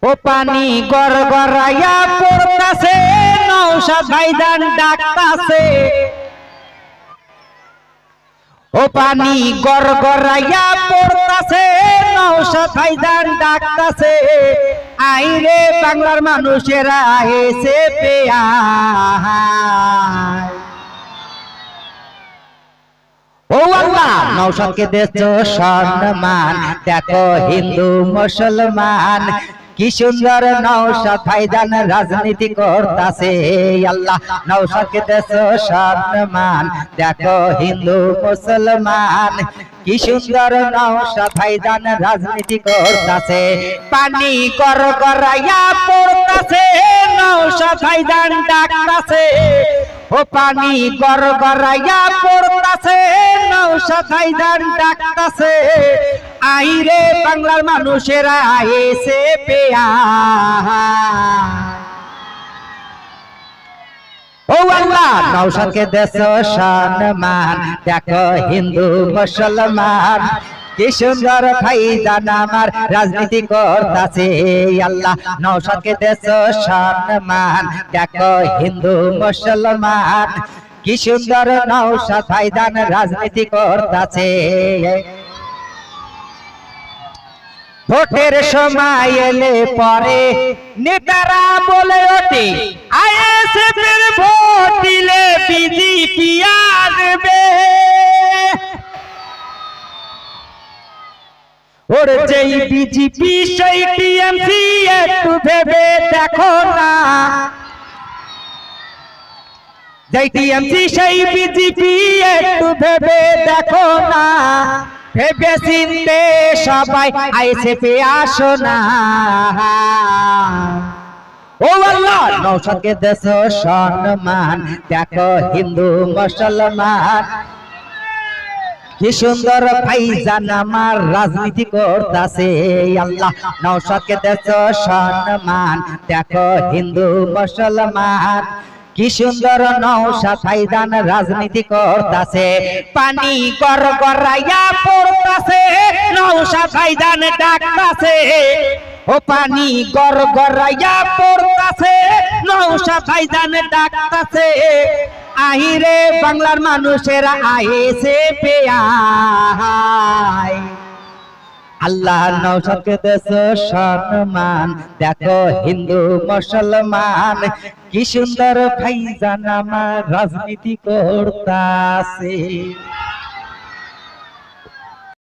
ও পানি গড়গড়াইয়া পড়তাছে, নওশাদ ভাইজান ডাকতাছে। ও পানি গড়গড়াইয়া পড়তাছে, নওশাদ ভাইজান ডাকতাছে। আইরে বাংলার মানুষেরা এসে পেয়া। ও আল্লাহ, নওশাদকে দেছো সম্মান, দেখো হিন্দু মুসলমান কি সুন্দর নওশাদ ভাইজান রাজনীতি করতাছে। আল্লাহ, নওশাদকে দেছো সম্মান, দেখো হিন্দু মুসলমান কি সুন্দর নওশাদ ভাইজান রাজনীতি করতাছে। পানি গড়গড়াইয়া পড়তাছে, নওশাদ ভাইজান ডাকতাছে। ও পানি গড়গড়াইয়া পড়তাছে, নওশাদ ভাইজান ডাকতাছে। আইরে বাংলার মানুষেরা এসে পেয়া। ও আল্লাহ, নওশাদকে দেছো সম্মান, দেখো হিন্দু মুসলমান কি সুন্দর ভাইজান আমার রাজনীতি করতাছে। আল্লাহ, নওশাদকে দেছো সম্মান, দেখো হিন্দু মুসলমান কি সুন্দর নওশাদ ভাইজান রাজনীতি করতাছে। ভোটের সময় এলে পরে নেতারা বলে ওঠে, আইএসএফ এর ভোট দিলে বিজেপি আসবে। ওর যেই বিজেপি সেই টিএমসি, একটু ভেবে দেখো না। যেই টিএমসি সেই বিজেপি, একটু ভেবে দেখো না। ভেবে চিনতে সবাই আইএসএফে আসো না। ও আল্লাহ, নওশাদকে দেছো সম্মান, দেখো হিন্দু মুসলমান কি সুন্দর ভাইজান আমার রাজনীতি করতাছে। আল্লাহ, নওশাদকে দেছো সম্মান, দেখো হিন্দু মুসলমান কি সুন্দর নওশাদ ভাইজান রাজনীতি করতাছে। পানি গড়গড়াইয়া পড়তাছে, নওশাদ ভাইজান ডাকতাছে। ও পানি গড়গড়াইয়া পড়তাছে, নওশাদ ভাইজান ডাকতাছে। আহিরে বাংলার মানুষেরা আইসে পেয়া। আল্লাহ, নওশাদকে দেছো সম্মান, দেখো হিন্দু মুসলমান কি সুন্দর ভাইজান আমার রাজনীতি করতাছে।